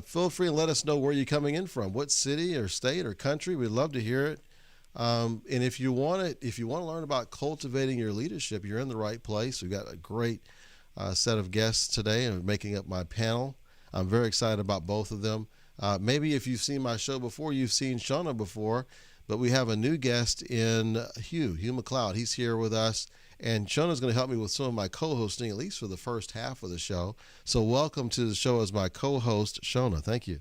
Feel free and let us know where you're coming in from, what city or state or country. We'd love to hear it. And if you want to learn about cultivating your leadership, you're in the right place. We've got a great set of guests today and making up my panel. I'm very excited about both of them. Maybe if you've seen my show before, you've seen Shona before, but we have a new guest in Hugh Macleod. He's here with us, and Shona's going to help me with some of my co-hosting, at least for the first half of the show. So welcome to the show as my co-host, Shona. Thank you.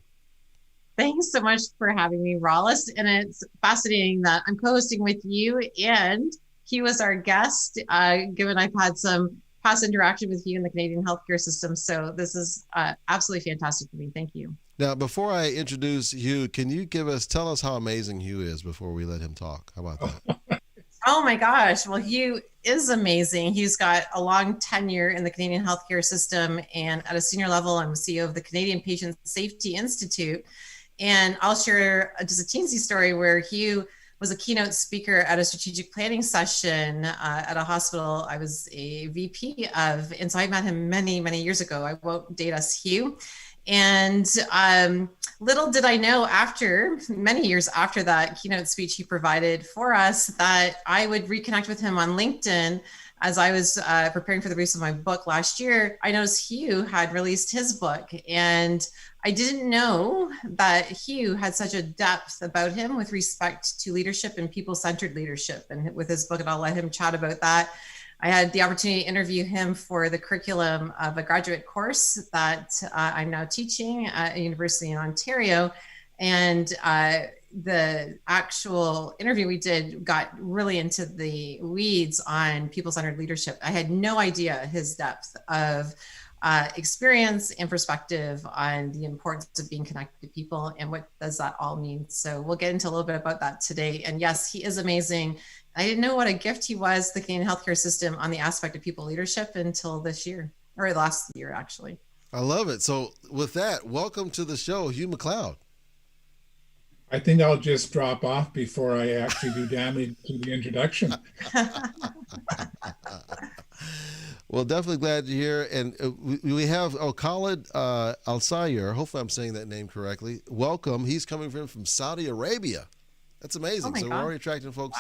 Thanks so much for having me, Rollis. And it's fascinating that I'm co-hosting with you and Hugh was our guest, given I've had some past interaction with you in the Canadian healthcare system. So this is absolutely fantastic for me. Thank you. Now, before I introduce Hugh, can you tell us how amazing Hugh is before we let him talk? How about that? Oh my gosh. Well, Hugh is amazing. He's got a long tenure in the Canadian healthcare system. And at a senior level, I'm CEO of the Canadian Patient Safety Institute. And I'll share just a teensy story where Hugh was a keynote speaker at a strategic planning session at a hospital I was a VP of. And so I met him many, many years ago. I won't date us, Hugh. And little did I know many years after that keynote speech he provided for us, that I would reconnect with him on LinkedIn. As I was preparing for the release of my book last year, I noticed Hugh had released his book, and I didn't know that Hugh had such a depth about him with respect to leadership and people-centered leadership. And with his book, and I'll let him chat about that. I had the opportunity to interview him for the curriculum of a graduate course that I'm now teaching at a university in Ontario. And the actual interview we did got really into the weeds on people-centered leadership. I had no idea his depth of experience and perspective on the importance of being connected to people and what does that all mean. So we'll get into a little bit about that today. And yes, he is amazing. I didn't know what a gift he was, the Canadian healthcare system, on the aspect of people leadership until this year, or last year, actually. I love it. So with that, welcome to the show, Hugh Macleod. I think I'll just drop off before I actually do damage to the introduction. Well, definitely glad to hear. And we have Khalid Al-Sayer. Hopefully I'm saying that name correctly. Welcome. He's coming from Saudi Arabia. That's amazing. So we're already attracting folks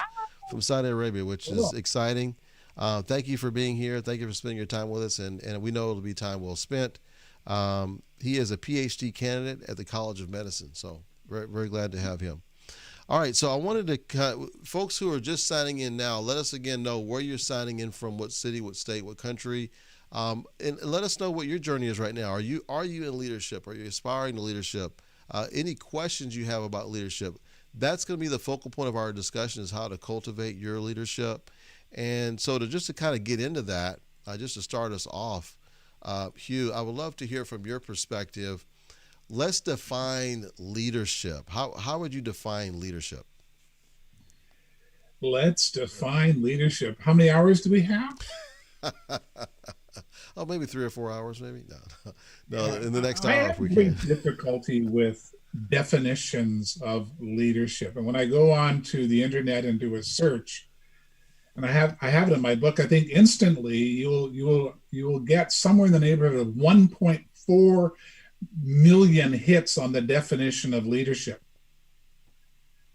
from Saudi Arabia, which is exciting. Thank you for being here. Thank you for spending your time with us. And we know it'll be time well spent. He is a PhD candidate at the College of Medicine. So very, very glad to have him. All right, so I wanted to, folks who are just signing in now, let us again know where you're signing in from, what city, what state, what country, and let us know what your journey is right now. Are you in leadership? Are you aspiring to leadership? Any questions you have about leadership? That's going to be the focal point of our discussion, is how to cultivate your leadership. And so to kind of get into that, just to start us off, Hugh, I would love to hear from your perspective. Let's define leadership. How would you define leadership? Let's define leadership. How many hours do we have? Oh, maybe 3 or 4 hours, maybe. No, in the next I hour have if we great can. difficulty with definitions of leadership. And when I go on to the internet and do a search, and I have it in my book, I think instantly you will get somewhere in the neighborhood of 1.4 million hits on the definition of leadership.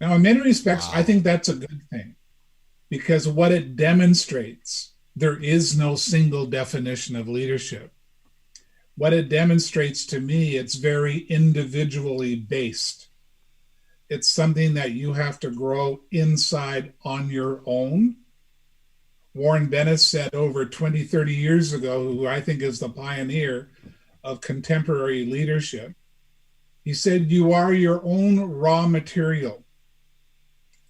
Now, in many respects, I think that's a good thing, because what it demonstrates, there is no single definition of leadership. What it demonstrates to me, it's very individually based. It's something that you have to grow inside on your own. Warren Bennett said over 20, 30 years ago, who I think is the pioneer of contemporary leadership, he said, you are your own raw material.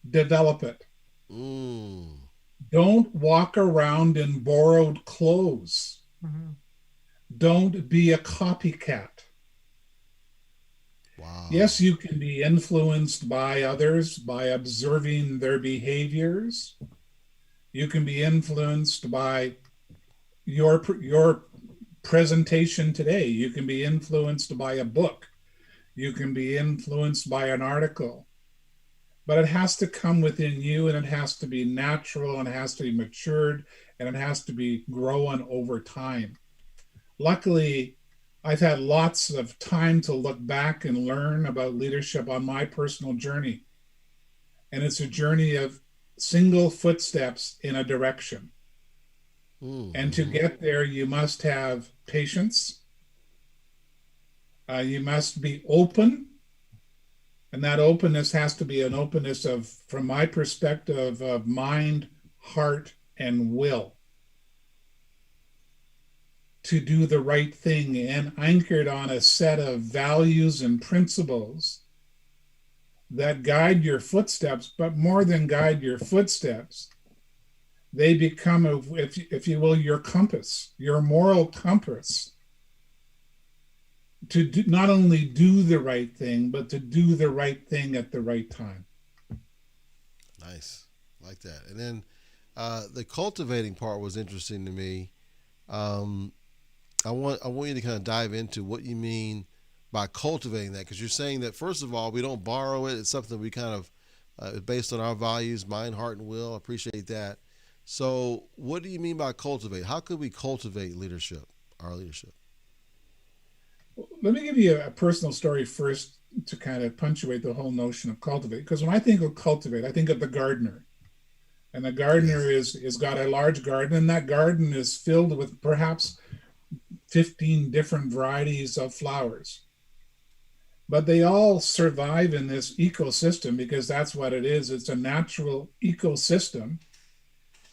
Develop it. Don't walk around in borrowed clothes. Mm-hmm. Don't be a copycat. Wow. Yes, you can be influenced by others by observing their behaviors. You can be influenced by your presentation today. You can be influenced by a book. You can be influenced by an article. But it has to come within you, and it has to be natural, and it has to be matured, and it has to be grown over time. Luckily, I've had lots of time to look back and learn about leadership on my personal journey. And it's a journey of single footsteps in a direction. And to get there, you must have patience. You must be open. And that openness has to be an openness of, from my perspective, of mind, heart, and will to do the right thing, and anchored on a set of values and principles that guide your footsteps, but more than guide your footsteps, they become, if you will, your compass, your moral compass, to do, not only do the right thing, but to do the right thing at the right time. Nice. Like that. And then the cultivating part was interesting to me. I want you to kind of dive into what you mean by cultivating that, because you're saying that, first of all, we don't borrow it. It's something we kind of based on our values, mind, heart, and will. I appreciate that. So what do you mean by cultivate? How could we cultivate leadership, our leadership? Let me give you a personal story first to kind of punctuate the whole notion of cultivate. Because when I think of cultivate, I think of the gardener. And the gardener is got a large garden, and that garden is filled with perhaps 15 different varieties of flowers. But they all survive in this ecosystem because that's what it is. It's a natural ecosystem.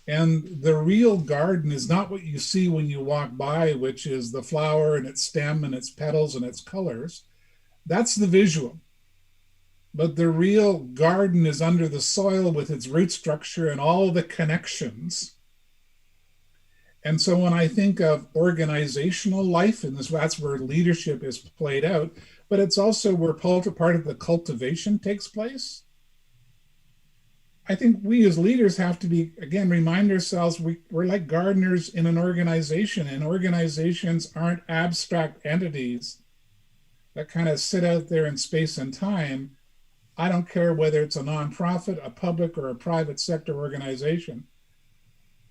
And the real garden is not what you see when you walk by, which is the flower and its stem and its petals and its colors. That's the visual. But the real garden is under the soil with its root structure and all the connections. And so when I think of organizational life, and that's where leadership is played out, but it's also where part of the cultivation takes place. I think we as leaders have to be, again, remind ourselves we're like gardeners in an organization, and organizations aren't abstract entities that kind of sit out there in space and time. I don't care whether it's a nonprofit, a public, or a private sector organization.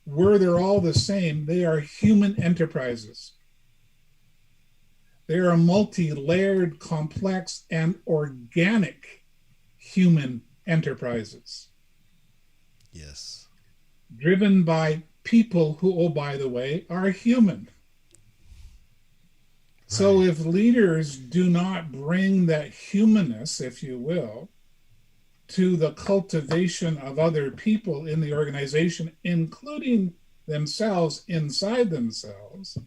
Where they're all the same, they are human enterprises. They are multi-layered, complex, and organic human enterprises. Yes. Driven by people who, oh, by the way, are human. Right. So if leaders do not bring that humanness, if you will, to the cultivation of other people in the organization, including themselves inside themselves,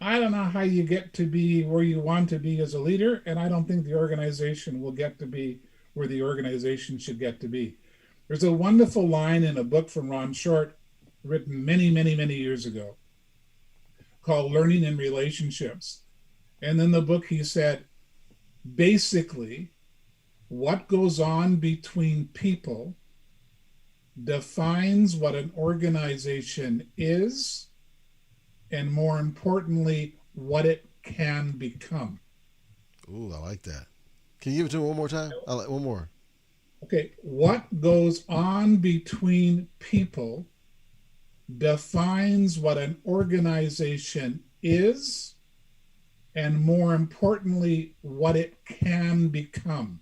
I don't know how you get to be where you want to be as a leader, and I don't think the organization will get to be where the organization should get to be. There's a wonderful line in a book from Ron Short, written many, many, many years ago, called Learning in Relationships. And in the book, he said, basically, what goes on between people defines what an organization is, and more importantly, what it can become. Ooh, I like that. Can you give it to me one more time? One more. Okay, what goes on between people defines what an organization is, and more importantly, what it can become.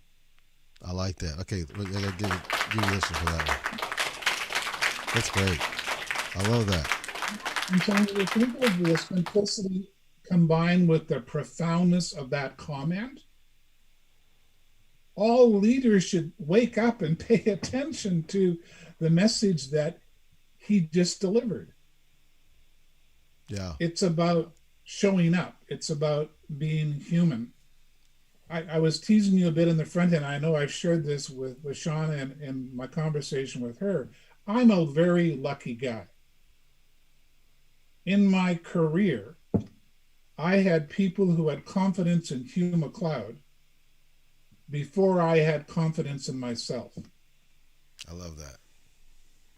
I like that. Okay, I gotta give you this for that one. That's great. I love that. And so when you think of the simplicity combined with the profoundness of that comment, all leaders should wake up and pay attention to the message that he just delivered. Yeah. It's about showing up. It's about being human. I was teasing you a bit in the front end. I know I've shared this with Shona in my conversation with her. I'm a very lucky guy. In my career, I had people who had confidence in Hugh Macleod before I had confidence in myself. I love that.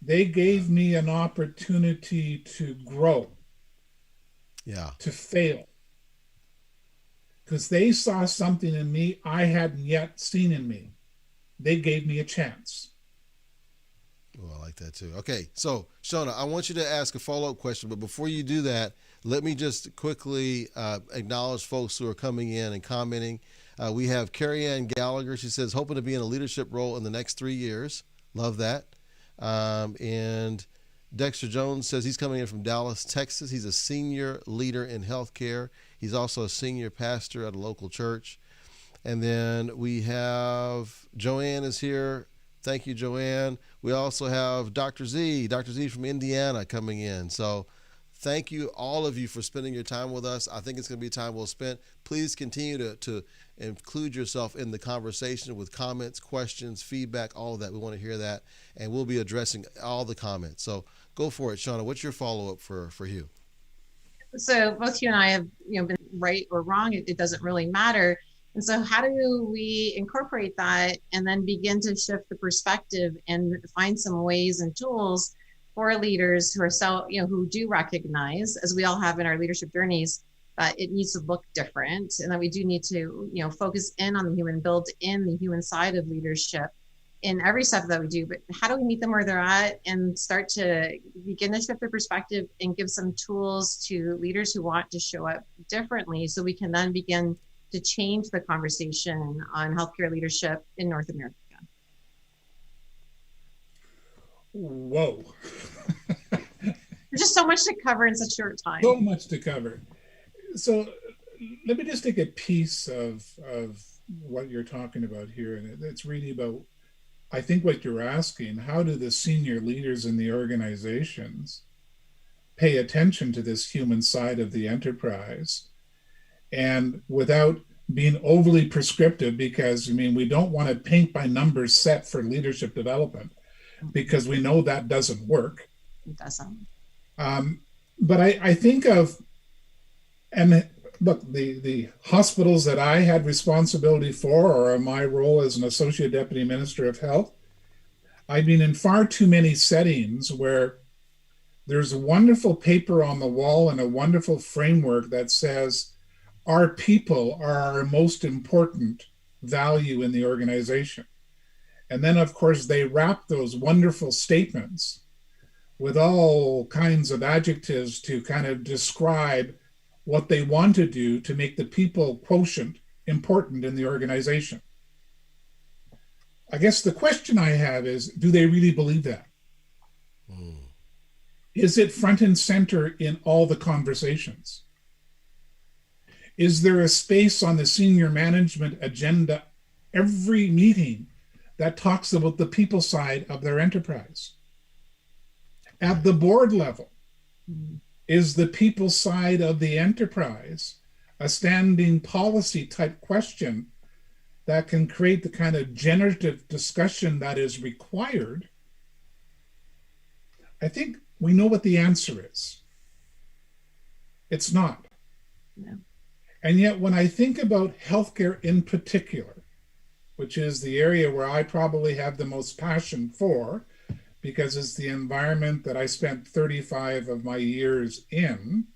They gave me an opportunity to grow, to fail, because they saw something in me I hadn't yet seen in me. They gave me a chance. Oh, I like that too. Okay, so Shona, I want you to ask a follow-up question, but before you do that, Let me just quickly acknowledge folks who are coming in and commenting. We have Carrie Ann Gallagher. She says, hoping to be in a leadership role in the next 3 years. Love that. And Dexter Jones says he's coming in from Dallas, Texas. He's a senior leader in healthcare. He's also a senior pastor at a local church. And then we have Joanne is here. Thank you, Joanne. We also have Dr. Z from Indiana coming in. So thank you, all of you, for spending your time with us. I think it's going to be time well spent. Please continue to include yourself in the conversation with comments, questions, feedback, all of that. We want to hear that, and we'll be addressing all the comments. So go for it, Shona. What's your follow-up for Hugh? So both you and I have been right or wrong. It doesn't really matter. And so how do we incorporate that and then begin to shift the perspective and find some ways and tools for leaders who are who do recognize, as we all have in our leadership journeys, that it needs to look different, and that we do need to focus in on the human, build in the human side of leadership in every step that we do. But how do we meet them where they're at and start to begin to shift their perspective and give some tools to leaders who want to show up differently, so we can then begin to change the conversation on healthcare leadership in North America? Whoa. There's just so much to cover in such a short time. So much to cover. So let me just take a piece of what you're talking about here. And it's really about, I think, what you're asking: how do the senior leaders in the organizations pay attention to this human side of the enterprise, and without being overly prescriptive, because we don't want a paint by numbers set for leadership development, because we know that doesn't work. It doesn't. But I think of, and look, the hospitals that I had responsibility for, or in my role as an associate deputy minister of health, I've been in far too many settings where there's a wonderful paper on the wall and a wonderful framework that says our people are our most important value in the organization. And then, of course, they wrap those wonderful statements with all kinds of adjectives to kind of describe what they want to do to make the people quotient important in the organization. I guess the question I have is, do they really believe that? Is it front and center in all the conversations? Is there a space on the senior management agenda every meeting that talks about the people side of their enterprise? At the board level, is the people side of the enterprise a standing policy type question that can create the kind of generative discussion that is required? I think we know what the answer is. It's not. No. And yet, when I think about healthcare in particular, which is the area where I probably have the most passion for, because it's the environment that I spent 35 of my years in,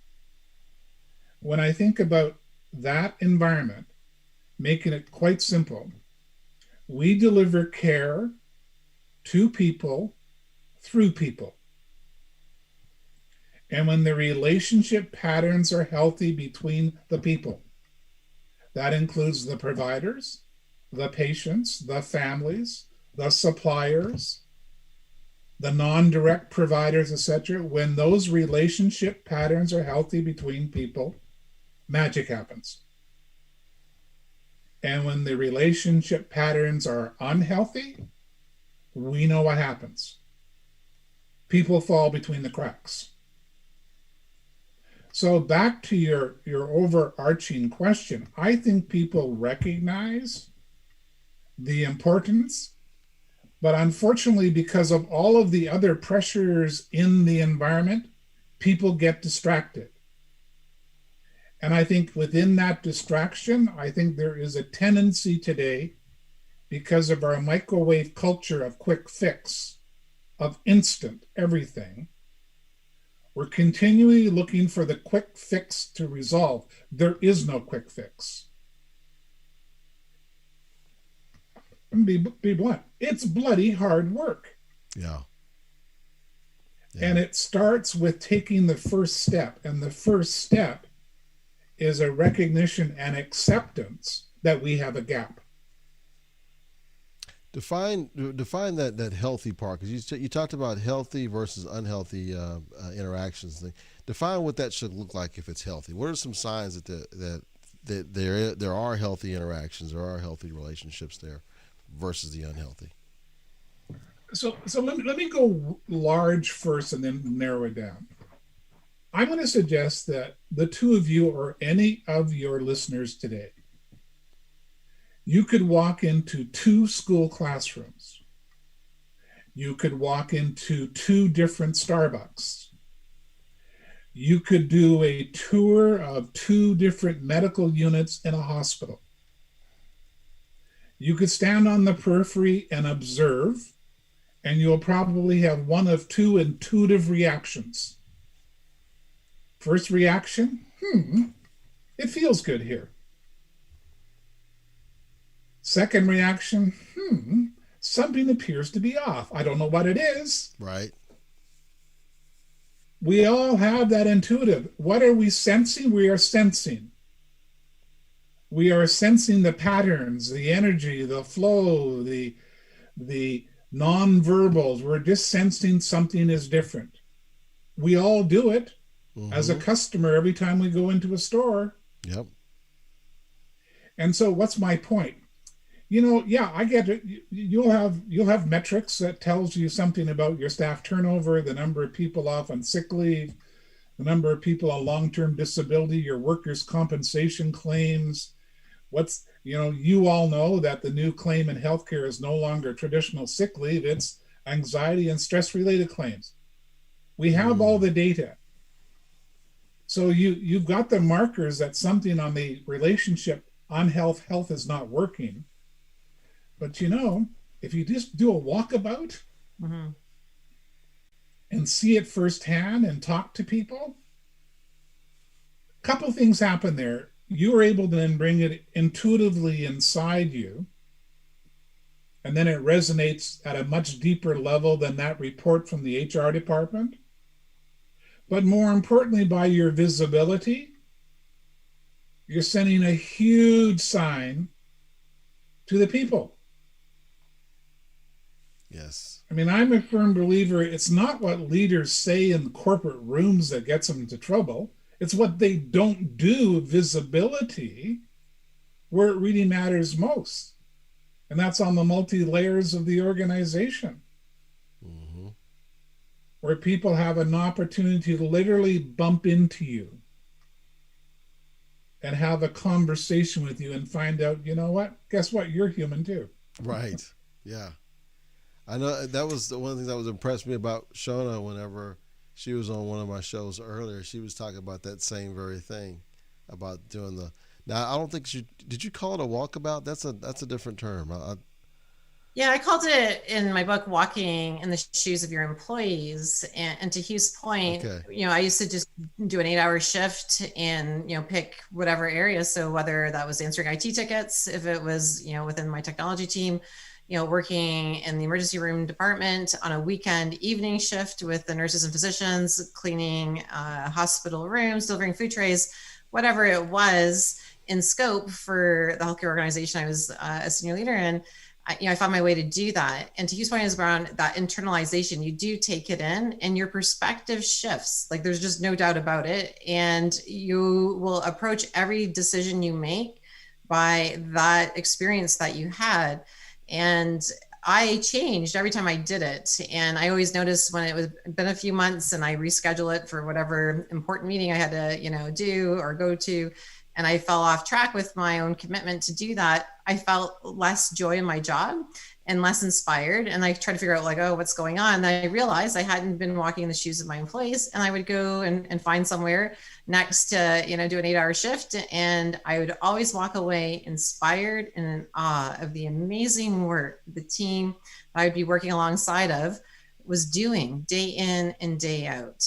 when I think about that environment, making it quite simple, we deliver care to people through people. And when the relationship patterns are healthy between the people, that includes the providers, the patients, the families, the suppliers, the non-direct providers, etc. When those relationship patterns are healthy between people, magic happens. And when the relationship patterns are unhealthy, we know what happens. People fall between the cracks. So back to your overarching question, I think people recognize the importance, but unfortunately, because of all of the other pressures in the environment, people get distracted. And I think within that distraction, I think there is a tendency today, because of our microwave culture of quick fix, of instant everything, we're continually looking for the quick fix to resolve. There is no quick fix. Be blunt. It's bloody hard work. Yeah. Yeah. And it starts with taking the first step. And the first step is a recognition and acceptance that we have a gap. Define that healthy part, because you talked about healthy versus unhealthy interactions. Define what that should look like if it's healthy. What are some signs that there are healthy interactions, there are healthy relationships there, versus the unhealthy? So let me go large first and then narrow it down. I'm going to suggest that the two of you or any of your listeners today, you could walk into 2 school classrooms. You could walk into 2 different Starbucks. You could do a tour of 2 different medical units in a hospital. You could stand on the periphery and observe, and you'll probably have one of 2 intuitive reactions. First reaction, it feels good here. Second reaction, something appears to be off. I don't know what it is. Right. We all have that intuitive. What are we sensing? We are sensing. We are sensing the patterns, the energy, the flow, the non-verbals. We're just sensing something is different. We all do it as a customer every time we go into a store. Yep. And so what's my point? I get it. You'll have metrics that tells you something about your staff turnover, the number of people off on sick leave, the number of people on long-term disability, your workers' compensation claims. You all know that the new claim in healthcare is no longer traditional sick leave, it's anxiety and stress-related claims. We have all the data. So you've got the markers that something on the relationship on health is not working. But if you just do a walkabout and see it firsthand and talk to people, a couple things happen there. You are able to then bring it intuitively inside you, and then it resonates at a much deeper level than that report from the HR department. But more importantly, by your visibility, you're sending a huge sign to the people. Yes. I mean, I'm a firm believer it's not what leaders say in corporate rooms that gets them into trouble. It's what they don't do, visibility, where it really matters most. And that's on the multi-layers of the organization, where people have an opportunity to literally bump into you and have a conversation with you and find out, guess what? You're human too. Right. Yeah. I know that was one of the things that was impressed me about Shona whenever she was on one of my shows earlier. She was talking about that same very thing about doing now I don't think did you call it a walkabout? That's a different term. Yeah, I called it in my book, Walking in the Shoes of Your Employees. And to Hugh's point, I used to just do an 8-hour shift and, pick whatever area. So whether that was answering IT tickets, if it was, within my technology team, working in the emergency room department on a weekend evening shift with the nurses and physicians, cleaning hospital rooms, delivering food trays, whatever it was in scope for the healthcare organization I was a senior leader in. I found my way to do that. And to Hugh's point is around that internalization. You do take it in and your perspective shifts. Like there's just no doubt about it. And you will approach every decision you make by that experience that you had. And I changed every time I did it. And I always noticed when it was been a few months and I reschedule it for whatever important meeting I had to, do or go to, and I fell off track with my own commitment to do that, I felt less joy in my job and less inspired. And I tried to figure out what's going on. And I realized I hadn't been walking in the shoes of my employees, and I would go and find somewhere next to, do an 8-hour shift. And I would always walk away inspired and in awe of the amazing work the team I would be working alongside of was doing day in and day out,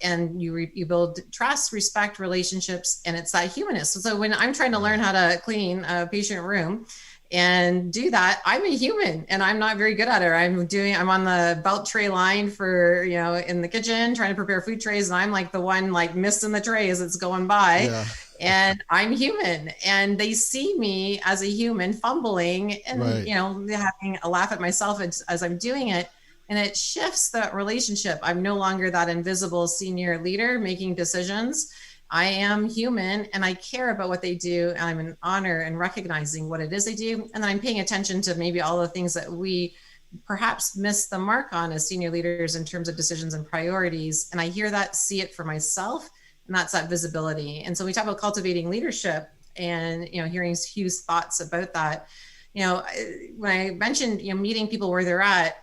and you build trust, respect, relationships, and it's that humanness. So when I'm trying to learn how to clean a patient room and do that. I'm a human and I'm not very good at it. I'm on the belt tray line for, in the kitchen trying to prepare food trays. And I'm like the one like missing the tray as it's going by. Yeah. And I'm human, and they see me as a human fumbling and, Right. having a laugh at myself as I'm doing it. And it shifts that relationship. I'm no longer that invisible senior leader making decisions. I am human and I care about what they do. And I'm in honor and recognizing what it is they do. And then I'm paying attention to maybe all the things that we perhaps miss the mark on as senior leaders in terms of decisions and priorities. And I hear that, see it for myself, and that's that visibility. And so we talk about cultivating leadership and, hearing Hugh's thoughts about that. When I mentioned, meeting people where they're at,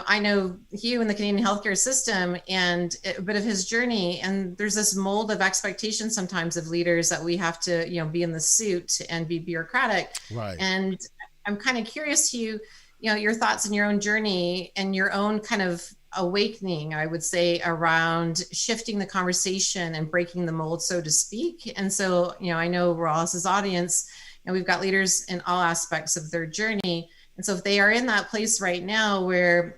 I know Hugh in the Canadian healthcare system and a bit of his journey. And there's this mold of expectation sometimes of leaders that we have to, be in the suit and be bureaucratic. Right. And I'm kind of curious, Hugh, your thoughts in your own journey and your own kind of awakening, I would say, around shifting the conversation and breaking the mold, so to speak. And so, I know Rollis's audience, and we've got leaders in all aspects of their journey. And so if they are in that place right now where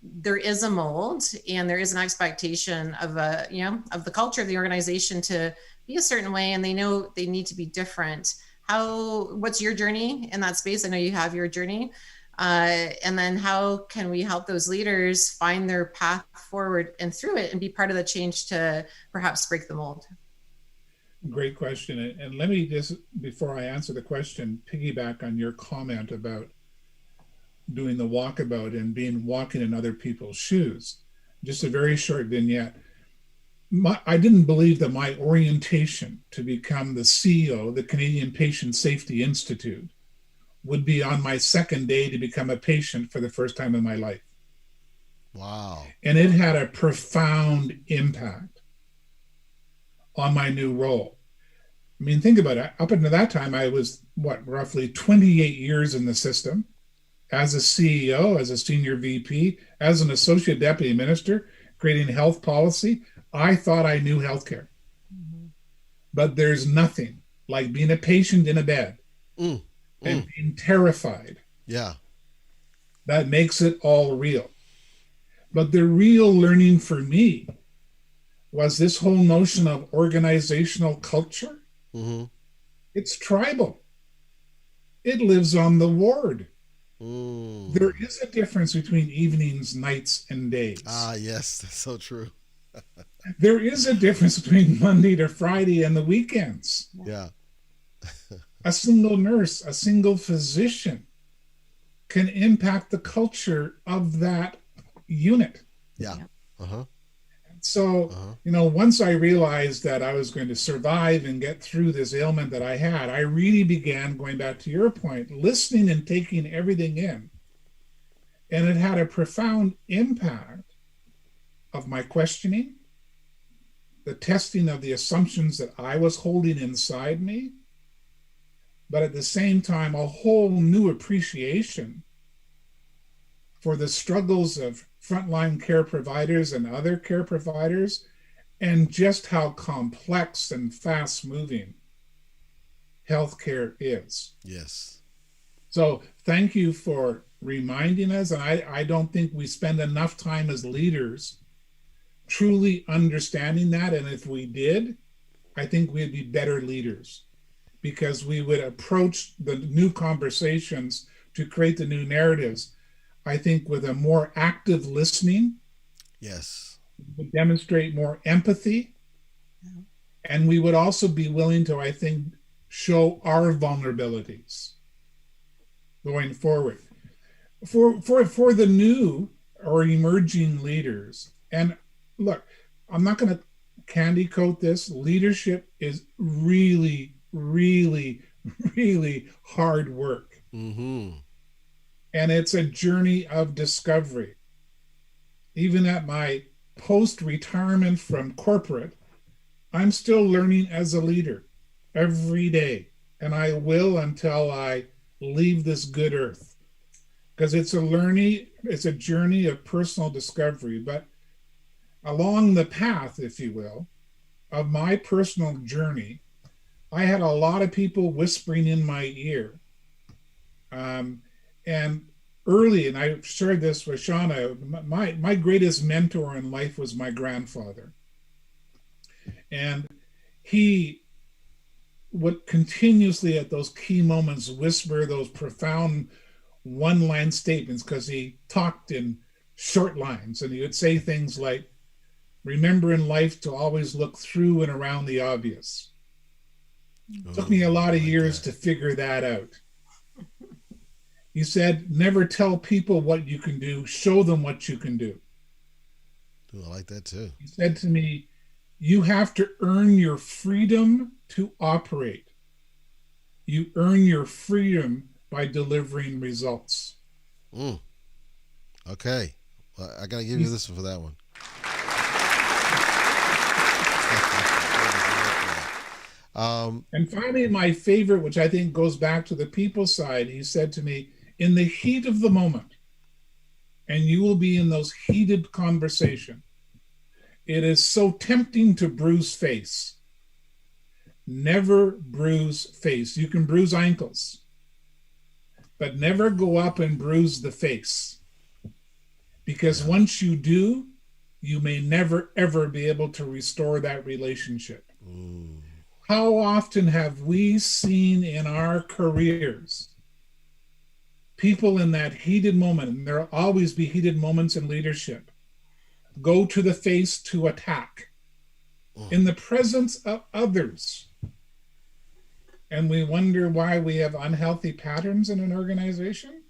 there is a mold and there is an expectation of of the culture of the organization to be a certain way, and they know they need to be different, what's your journey in that space? I know you have your journey. And then how can we help those leaders find their path forward and through it and be part of the change to perhaps break the mold? Great question. And let me just, before I answer the question, piggyback on your comment about doing the walkabout and walking in other people's shoes. Just a very short vignette. I didn't believe that my orientation to become the CEO of the Canadian Patient Safety Institute would be on my second day to become a patient for the first time in my life. Wow. And it had a profound impact on my new role. I mean, think about it. Up until that time, I was, roughly 28 years in the system as a CEO, as a senior VP, as an associate deputy minister, creating health policy. I thought I knew healthcare. Mm-hmm. But there's nothing like being a patient in a bed and being terrified. Yeah. That makes it all real. But the real learning for me was this whole notion of organizational culture. Mm-hmm. It's tribal. It lives on the ward. There is a difference between evenings, nights, and days. Ah, yes, that's so true. There is a difference between Monday to Friday and the weekends. Yeah. A single nurse, a single physician can impact the culture of that unit. Yeah. Uh-huh. So, once I realized that I was going to survive and get through this ailment that I had, I really began, going back to your point, listening and taking everything in. And it had a profound impact of my questioning, the testing of the assumptions that I was holding inside me, but at the same time, a whole new appreciation for the struggles of frontline care providers and other care providers, and just how complex and fast-moving healthcare is. Yes. So thank you for reminding us. And I don't think we spend enough time as leaders truly understanding that. And if we did, I think we'd be better leaders, because we would approach the new conversations to create the new narratives, I think, with a more active listening. Yes. We would demonstrate more empathy. Yeah. And we would also be willing to, I think, show our vulnerabilities going forward. For the new or emerging leaders, and look, I'm not going to candy coat this. Leadership is really, really, really hard work. Mm-hmm. And it's a journey of discovery. Even at my post-retirement from corporate, I'm still learning as a leader every day. And I will until I leave this good earth. Because it's a journey of personal discovery. But along the path, if you will, of my personal journey, I had a lot of people whispering in my ear And early, and I shared this with Shona, my greatest mentor in life was my grandfather. And he would continuously at those key moments whisper those profound one-line statements, because he talked in short lines, and he would say things like, remember in life to always look through and around the obvious. It took me a lot of years to figure that out. He said, never tell people what you can do, show them what you can do. Ooh, I like that too. He said to me, you have to earn your freedom to operate. You earn your freedom by delivering results. Okay. Well, I got to give you this one for that one. And finally, my favorite, which I think goes back to the people side, he said to me, in the heat of the moment, and you will be in those heated conversations, it is so tempting to bruise face. Never bruise face. You can bruise ankles, but never go up and bruise the face. Because once you do, you may never, ever be able to restore that relationship. Ooh. How often have we seen in our careers people in that heated moment, and there will always be heated moments in leadership, go to the face to attack in the presence of others? And we wonder why we have unhealthy patterns in an organization.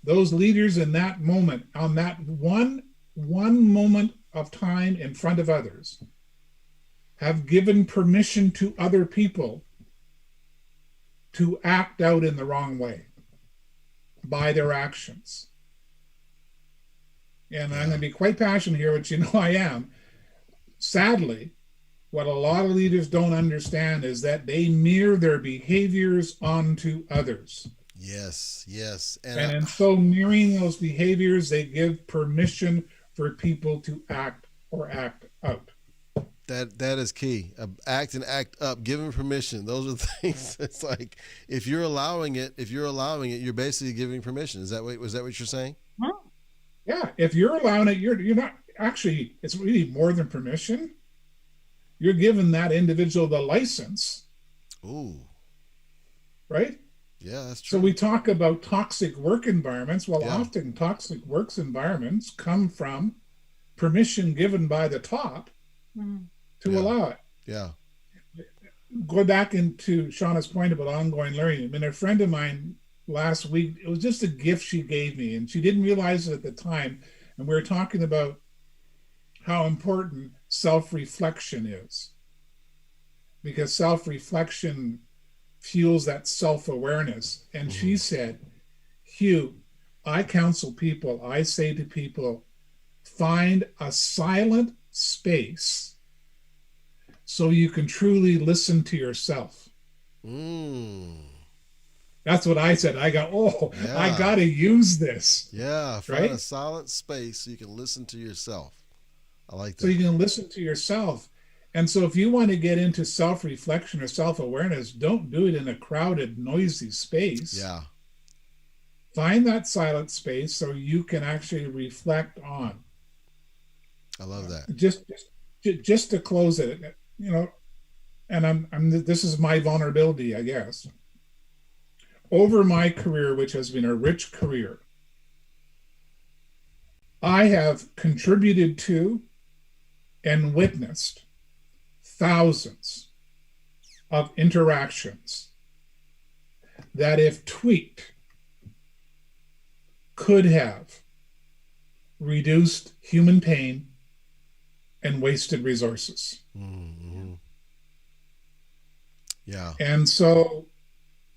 Those leaders in that moment, on that one moment of time in front of others, have given permission to other people to act out in the wrong way by their actions. And I'm going to be quite passionate here, which you know I am. Sadly, what a lot of leaders don't understand is that they mirror their behaviors onto others. Yes. And in so mirroring those behaviors, they give permission for people to act or act out. That is key. Act and act up. Giving permission. Those are things. It's like if you're allowing it, you're basically giving permission. Was that what you're saying? Yeah. If you're allowing it, you're not actually. It's really more than permission. You're giving that individual the license. Ooh. Right? Yeah, that's true. So we talk about toxic work environments. Well, often toxic work environments come from permission given by the top to allow it. Yeah. Go back into Shona's point about ongoing learning. I mean, a friend of mine last week, it was just a gift she gave me, and she didn't realize it at the time. And we were talking about how important self-reflection is, because self-reflection fuels that self-awareness. And she said, Hugh, I counsel people, I say to people, find a silent space so you can truly listen to yourself. That's what I said. I go, I got to use this. Yeah, find a silent space so you can listen to yourself. I like that. So you can listen to yourself. And so if you want to get into self-reflection or self-awareness, don't do it in a crowded, noisy space. Yeah. Find that silent space so you can actually reflect on. I love that. Just to close it, you know, and this is my vulnerability, I guess. Over my career, which has been a rich career, I have contributed to and witnessed thousands of interactions that, if tweaked, could have reduced human pain and wasted resources. Mm-hmm. Yeah. And so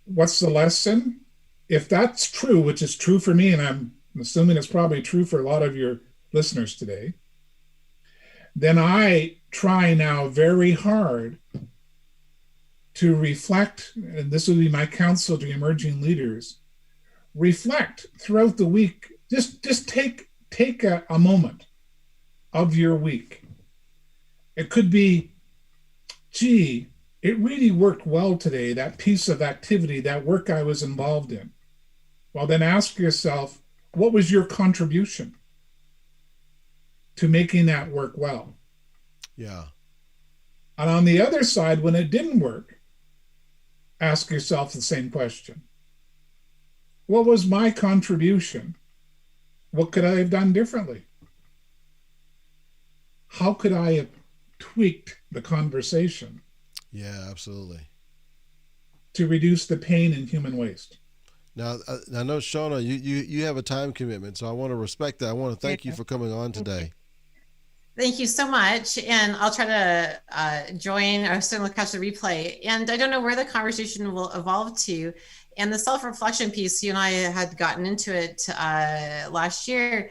what's the lesson? If that's true, which is true for me, and I'm assuming it's probably true for a lot of your listeners today, then I try now very hard to reflect, and this would be my counsel to emerging leaders, reflect throughout the week. Just take a moment of your week. It could be, gee, it really worked well today, that piece of activity, that work I was involved in. Well, then ask yourself, what was your contribution to making that work well? Yeah. And on the other side, when it didn't work, ask yourself the same question. What was my contribution? What could I have done differently? How could I have tweaked the conversation? Yeah, absolutely. To reduce the pain and human waste? Now, I know, Shona, you have a time commitment, so I want to respect that. I want to thank you for coming on today. Thank you so much. And I'll try to join. I'll certainly catch the replay. And I don't know where the conversation will evolve to. And the self-reflection piece, you and I had gotten into it last year.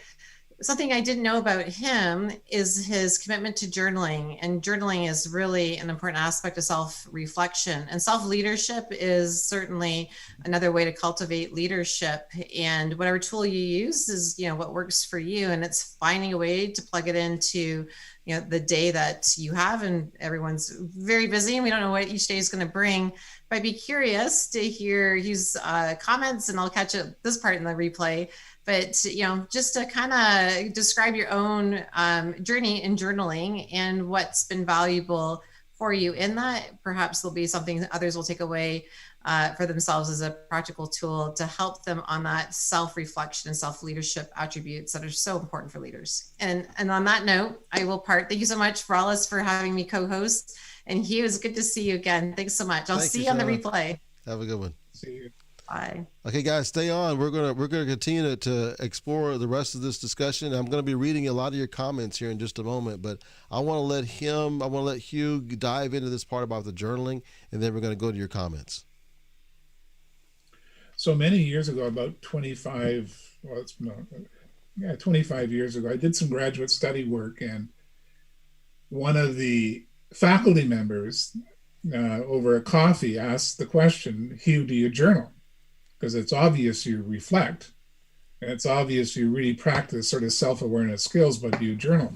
Something I didn't know about him is his commitment to journaling. And journaling is really an important aspect of self-reflection. And self-leadership is certainly another way to cultivate leadership. And whatever tool you use is, what works for you. And it's finding a way to plug it into, the day that you have. And everyone's very busy and we don't know what each day is going to bring. But I'd be curious to hear Hugh's comments, and I'll catch this part in the replay. But, just to kind of describe your own journey in journaling and what's been valuable for you in that. Perhaps there'll be something that others will take away for themselves as a practical tool to help them on that self-reflection and self-leadership attributes that are so important for leaders. And on that note, I will part. Thank you so much, Rollis, for having me co-host. And Hugh, it's good to see you again. Thanks so much. I'll see you on the replay. Have a good one. See you. Bye. Okay, guys, stay on. We're gonna continue to explore the rest of this discussion. I'm gonna be reading a lot of your comments here in just a moment, but I want to let Hugh dive into this part about the journaling, and then we're gonna go to your comments. So many years ago, about 25 years ago, I did some graduate study work, and one of the faculty members over a coffee asked the question, Hugh, do you journal? Because it's obvious you reflect, and it's obvious you really practice sort of self-awareness skills, but do you journal?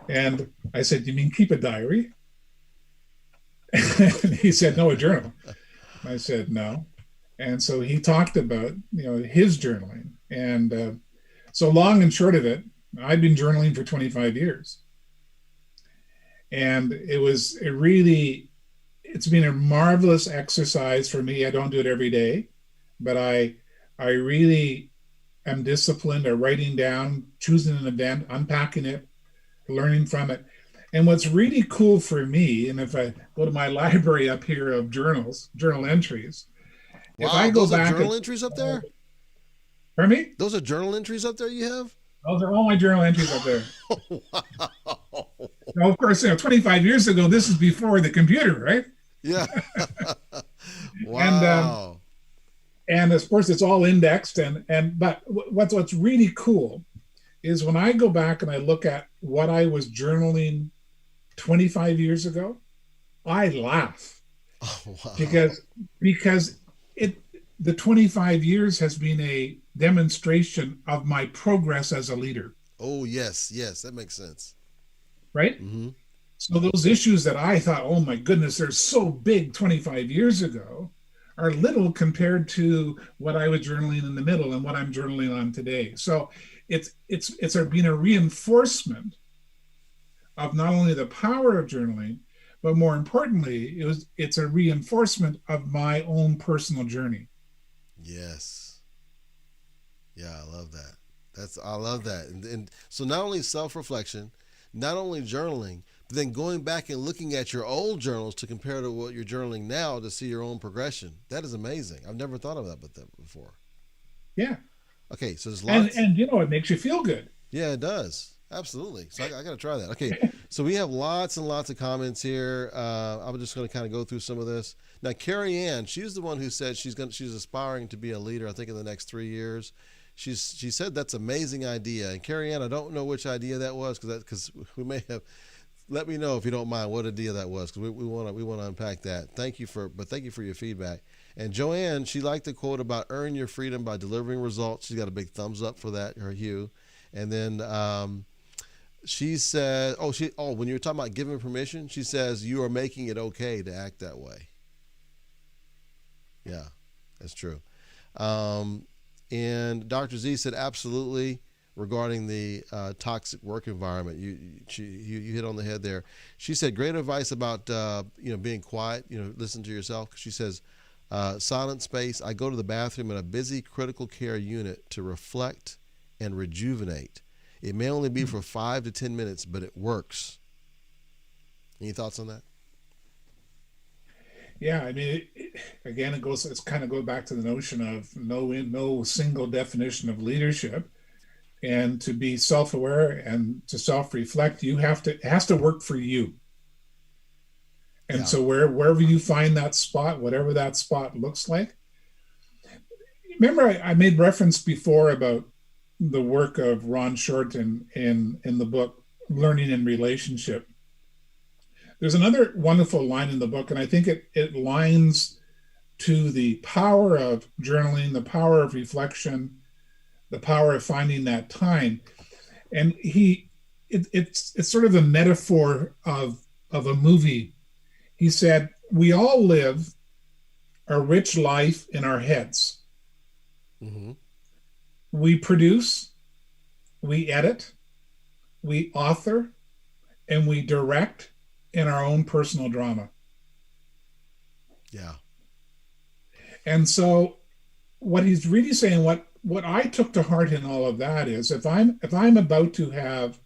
And I said, you mean keep a diary? And he said, no, a journal. I said, no. And so he talked about, his journaling. And so long and short of it, I've been journaling for 25 years. And it's been a marvelous exercise for me. I don't do it every day, but I really am disciplined at writing down, choosing an event, unpacking it, learning from it. And what's really cool for me, and if I go to my library up here of journal entries, wow, if I go those back, are journal entries up there? Pardon me? Those are journal entries up there you have? Those are all my journal entries up there. Wow. Now, of course, 25 years ago, this is before the computer, right? Yeah. Wow. And of course, it's all indexed. But what's really cool is when I go back and I look at what I was journaling 25 years ago, I laugh. Oh, wow. Because the 25 years has been a demonstration of my progress as a leader. Oh, yes, that makes sense. Right? Mm-hmm. So those issues that I thought, oh my goodness, they're so big 25 years ago, are little compared to what I was journaling in the middle and what I'm journaling on today. So it's been a reinforcement of not only the power of journaling, but more importantly, it's a reinforcement of my own personal journey. Yes. Yeah, I love that. I love that. And so not only self-reflection, not only journaling, but then going back and looking at your old journals to compare to what you're journaling now to see your own progression. That is amazing. I've never thought of that before. Yeah. Okay, so there's lots. And it makes you feel good. Yeah, it does. Absolutely. So I got to try that. Okay, so we have lots and lots of comments here. I'm just going to kind of go through some of this. Now, Carrie Ann, she's the one who said she's aspiring to be a leader, I think, in the next 3 years. She said that's an amazing idea. And Carrie Ann, I don't know which idea that was because we may have. Let me know if you don't mind what idea that was, because we want to unpack that. Thank you for your feedback. And Joanne, she liked the quote about earn your freedom by delivering results. She's got a big thumbs up for that, her Hugh. And then she said, when you were talking about giving permission, she says you are making it okay to act that way. Yeah, that's true. And Dr. Z said absolutely regarding the toxic work environment. You hit on the head there. She said great advice about being quiet. Listen to yourself. She says silent space. I go to the bathroom in a busy critical care unit to reflect and rejuvenate. It may only be for 5 to 10 minutes, but it works. Any thoughts on that? Yeah, I mean, again, it's kind of go back to the notion of no single definition of leadership, and to be self-aware and to self-reflect, it has to work for you. And so wherever you find that spot, whatever that spot looks like. Remember, I made reference before about the work of Ron Short in the book Learning in Relationship. There's another wonderful line in the book, and I think it lines to the power of journaling, the power of reflection, the power of finding that time. And it's sort of a metaphor of a movie. He said, we all live a rich life in our heads. Mm-hmm. We produce, we edit, we author, and we direct in our own personal drama. Yeah. And so what he's really saying, what I took to heart in all of that is if I'm about to have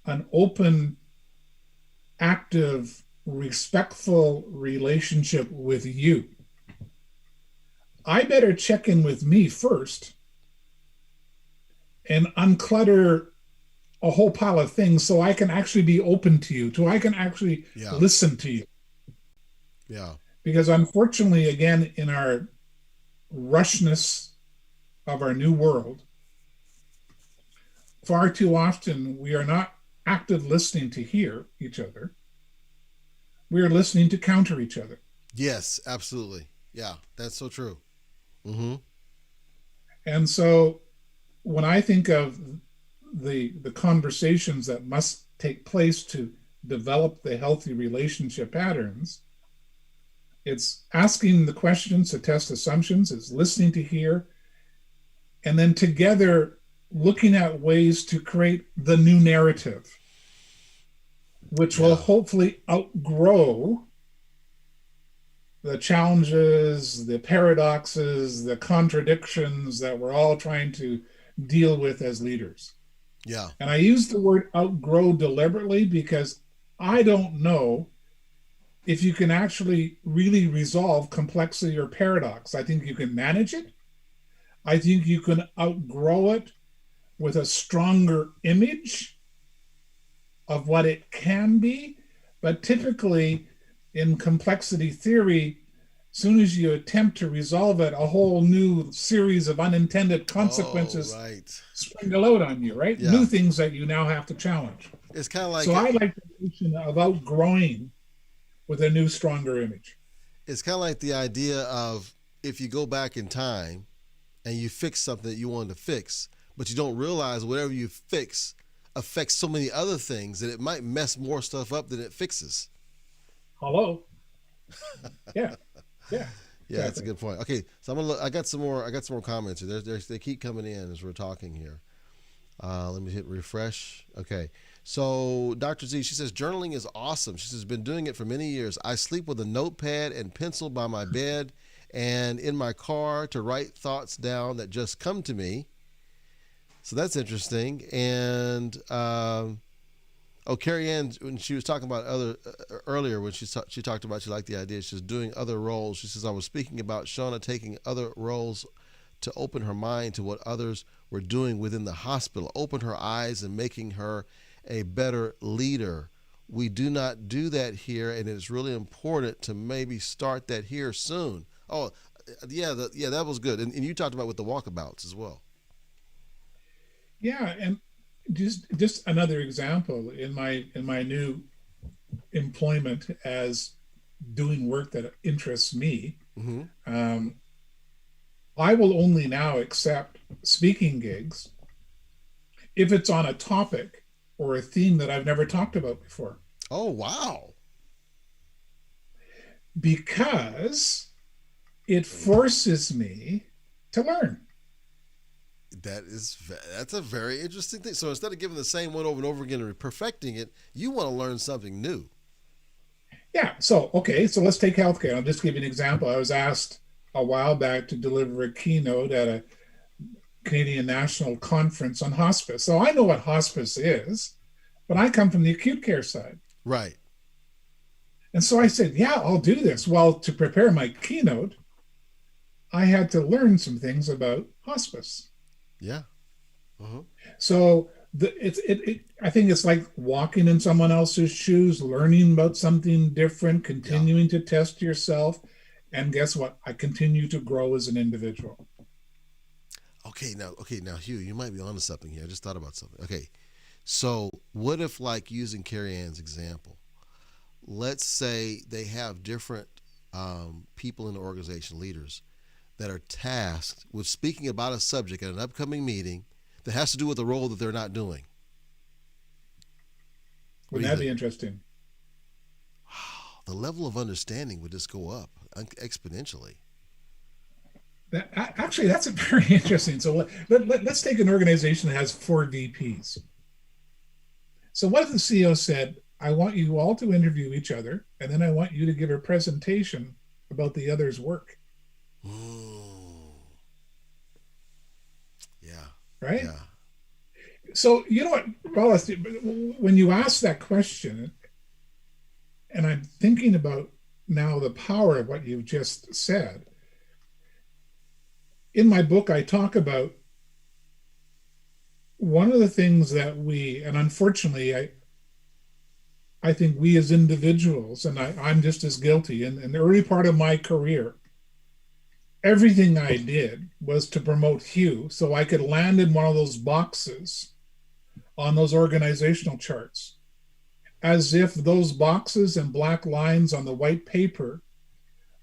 an open, active, respectful relationship with you, I better check in with me first and unclutter a whole pile of things so I can actually be open to you, so I can actually listen to you. Yeah. Because unfortunately, again, in our rushness of our new world, far too often we are not active listening to hear each other. We are listening to counter each other. Yes, absolutely. Yeah, that's so true. Mm-hmm. And so when I think of the conversations that must take place to develop the healthy relationship patterns, it's asking the questions to test assumptions, it's listening to hear, and then together looking at ways to create the new narrative, which will hopefully outgrow the challenges, the paradoxes, the contradictions that we're all trying to deal with as leaders. Yeah. And I use the word outgrow deliberately because I don't know if you can actually really resolve complexity or paradox. I think you can manage it. I think you can outgrow it with a stronger image of what it can be. But typically in complexity theory, as soon as you attempt to resolve it, a whole new series of unintended consequences sprinkle out on you, right? Yeah. New things that you now have to challenge. It's kind of like... So I like the notion of outgrowing with a new, stronger image. It's kind of like the idea of if you go back in time and you fix something that you wanted to fix, but you don't realize whatever you fix affects so many other things that it might mess more stuff up than it fixes. Hello. Yeah. Yeah, that's a good point. Okay, so I'm gonna look. I got some more comments here. They keep coming in as we're talking here. Let me hit refresh. Okay, so Dr. Z, she says journaling is awesome. She says been doing it for many years. I sleep with a notepad and pencil by my bed and in my car to write thoughts down that just come to me. So that's interesting. And Carrie Ann, when she was talking about earlier, when she talked about she liked the idea, she's doing other roles. She says, I was speaking about Shona taking other roles to open her mind to what others were doing within the hospital, open her eyes and making her a better leader. We do not do that here, and it's really important to maybe start that here soon. Oh, yeah, that was good. And you talked about with the walkabouts as well. Yeah, and just another example in my new employment as doing work that interests me. Mm-hmm. I will only now accept speaking gigs if it's on a topic or a theme that I've never talked about before. Oh, wow. Because it forces me to learn. That's a very interesting thing. So instead of giving the same one over and over again and perfecting it, you want to learn something new. Yeah. So, okay. So let's take healthcare. I'll just give you an example. I was asked a while back to deliver a keynote at a Canadian National Conference on hospice. So I know what hospice is, but I come from the acute care side. Right. And so I said, yeah, I'll do this. Well, to prepare my keynote, I had to learn some things about hospice. Yeah. Uh-huh. So I think it's like walking in someone else's shoes, learning about something different, continuing to test yourself. And guess what? I continue to grow as an individual. Okay, now, Hugh, you might be onto something here. I just thought about something. Okay, so what if, like, using Carrie Ann's example, let's say they have different people in the organization, leaders, that are tasked with speaking about a subject at an upcoming meeting that has to do with the role that they're not doing. Wouldn't that be interesting? Wow, the level of understanding would just go up exponentially. Actually, that's a very interesting. So let's take an organization that has 4 VPs. So what if the CEO said, I want you all to interview each other, and then I want you to give a presentation about the other's work. Yeah. Right? Yeah. So, you know what, Rollis, when you ask that question, and I'm thinking about now the power of what you've just said, in my book, I talk about one of the things that and unfortunately, I think we as individuals, and I'm just as guilty, in the early part of my career, everything I did was to promote Hugh so I could land in one of those boxes on those organizational charts, as if those boxes and black lines on the white paper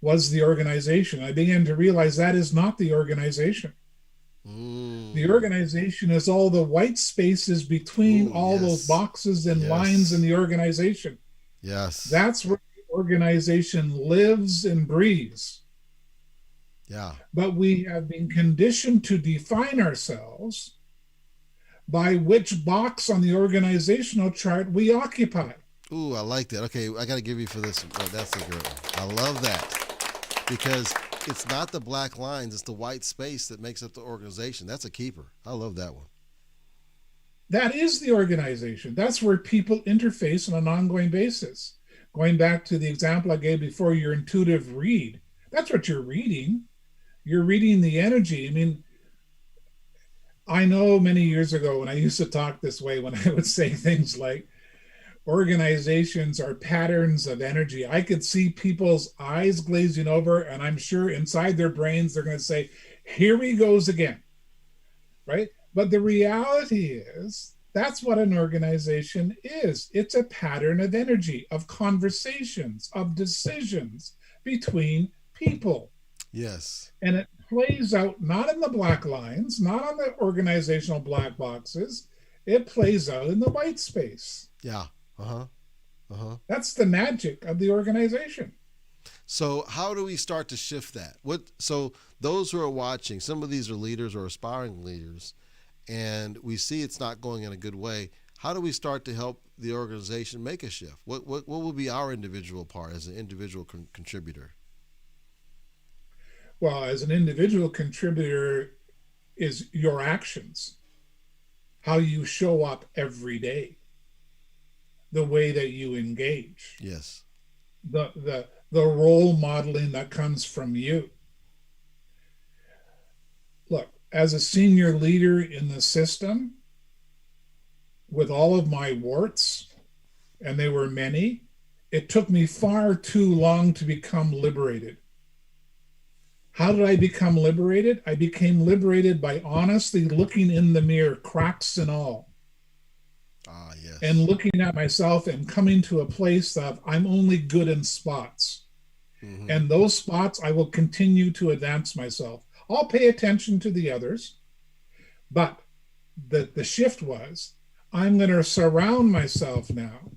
was the organization. I began to realize that is not the organization. The organization is all the white spaces between all those boxes and lines in the organization. Yes. That's where the organization lives and breathes. Yeah. But we have been conditioned to define ourselves by which box on the organizational chart we occupy. Ooh, I like that. Okay, I got to give you for this. Oh, that's a great one. I love that. Because it's not the black lines, it's the white space that makes up the organization. That's a keeper. I love that one. That is the organization. That's where people interface on an ongoing basis. Going back to the example I gave before, your intuitive read, that's what you're reading. You're reading the energy. I mean, I know many years ago when I used to talk this way, when I would say things like, organizations are patterns of energy. I could see people's eyes glazing over, and I'm sure inside their brains they're going to say, here he goes again, right? But the reality is that's what an organization is. It's a pattern of energy, of conversations, of decisions between people. Yes. And it plays out not in the black lines, not on the organizational black boxes. It plays out in the white space. Yeah. That's the magic of the organization. So how do we start to shift that? So those who are watching, some of these are leaders or aspiring leaders, and we see it's not going in a good way. How do we start to help the organization make a shift? What will be our individual part as an individual contributor? Well, as an individual contributor is your actions, how you show up every day, the way that you engage. Yes. The role modeling that comes from you. Look, as a senior leader in the system, with all of my warts, and they were many, it took me far too long to become liberated. How did I become liberated? I became liberated by honestly looking in the mirror, cracks and all. Yes. And looking at myself and coming to a place of I'm only good in spots. Mm-hmm. And those spots, I will continue to advance myself. I'll pay attention to the others. But the shift was, I'm going to surround myself now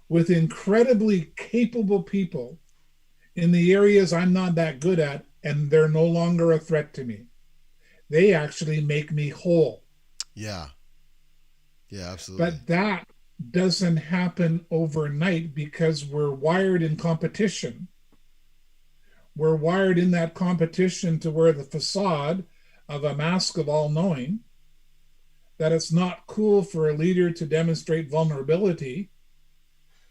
with incredibly capable people in the areas I'm not that good at, and they're no longer a threat to me. they actually make me whole. Yeah. Yeah, absolutely. But that doesn't happen overnight because we're wired in competition. We're wired in that competition to wear the facade of a mask of all knowing, that it's not cool for a leader to demonstrate vulnerability.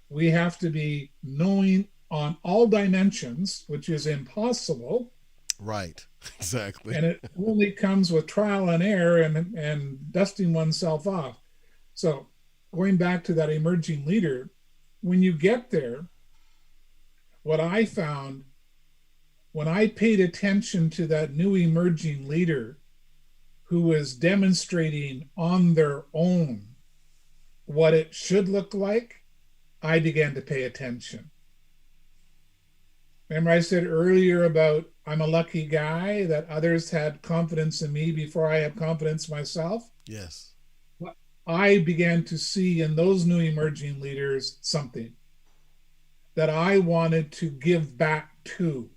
We have to be knowing on all dimensions, which is impossible. Right. Exactly. And it only comes with trial and error and dusting oneself off. So, going back to that emerging leader, when you get there, what I found when I paid attention to that new emerging leader who was demonstrating on their own what it should look like, I began to pay attention. Remember, I said earlier about I'm a lucky guy that others had confidence in me before I had confidence in myself? Yes. I began to see in those new emerging leaders something that I wanted to give back to,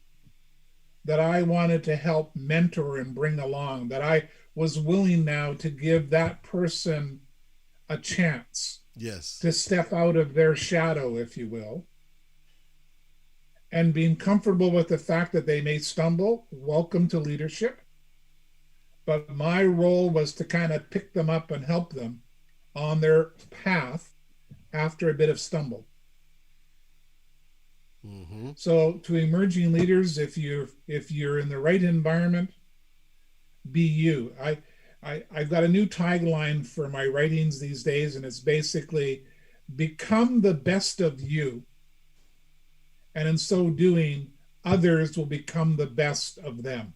that I wanted to help mentor and bring along, that I was willing now to give that person a chance Yes. to step out of their shadow, if you will, and being comfortable with the fact that they may stumble. Welcome to leadership. But my role was to kind of pick them up and help them on their path after a bit of stumble. Mm-hmm. So to emerging leaders, if you're in the right environment, be you. I've got a new tagline for my writings these days, and it's basically become the best of you. And in so doing, others will become the best of them.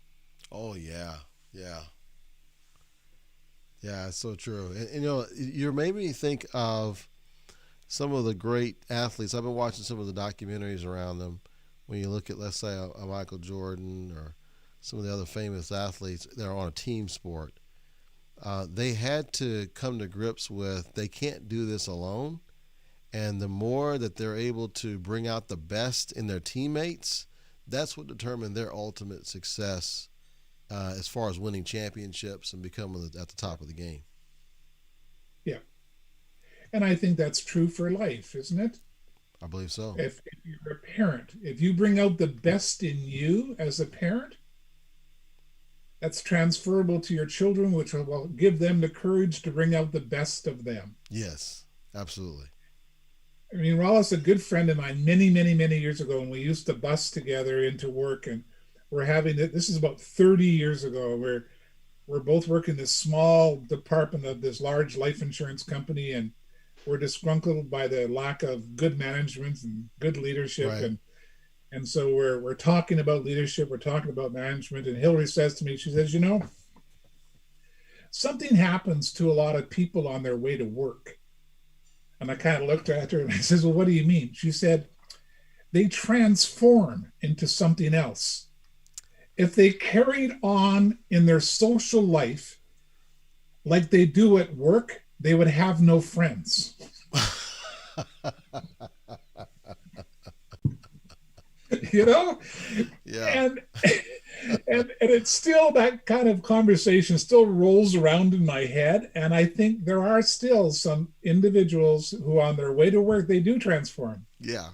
Oh yeah. Yeah. Yeah, it's so true. And you know, you made me think of some of the great athletes. I've been watching some of the documentaries around them. When you look at, let's say, a Michael Jordan or some of the other famous athletes that are on a team sport, they had to come to grips with they can't do this alone. And the more that they're able to bring out the best in their teammates, that's what determined their ultimate success as far as winning championships and becoming at the top of the game. Yeah. And I think that's true for life, isn't it? I believe so. If you're a parent, if you bring out the best in you as a parent, that's transferable to your children, which will give them the courage to bring out the best of them. Yes, absolutely. I mean, Rollis, a good friend of mine, many, many, many years ago, and we used to bus together into work, and we're having this is about 30 years ago, where we're both working this small department of this large life insurance company, and we're disgruntled by the lack of good management and good leadership, Right. and so we're talking about leadership, we're talking about management, and Hillary says to me, she says, you know, something happens to a lot of people on their way to work. And I kind of looked at her and I says, well, what do you mean? She said, they transform into something else. If they carried on in their social life like they do at work, they would have no friends. You know? Yeah. And it's still that kind of conversation still rolls around in my head. And I think there are still some individuals who on their way to work, they do transform. Yeah.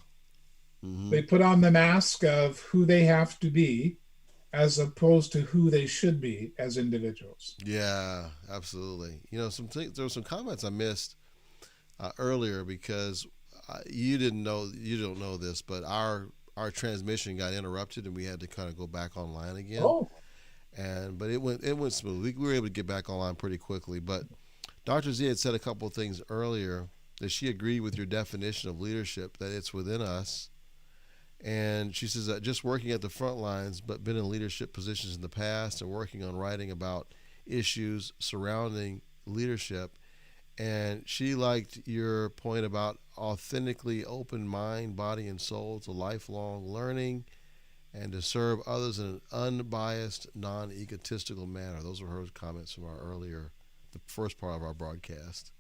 Mm-hmm. They put on the mask of who they have to be as opposed to who they should be as individuals. Yeah, absolutely. You know, there were some comments I missed earlier because you don't know this, but our transmission got interrupted and we had to kind of go back online again. Oh, But it went smooth. We were able to get back online pretty quickly. But Dr. Z had said a couple of things earlier that she agreed with your definition of leadership, that it's within us. And she says that just working at the front lines, but been in leadership positions in the past and working on writing about issues surrounding leadership. And she liked your point about authentically open mind, body, and soul to lifelong learning and to serve others in an unbiased, non-egotistical manner. Those were her comments from the first part of our broadcast.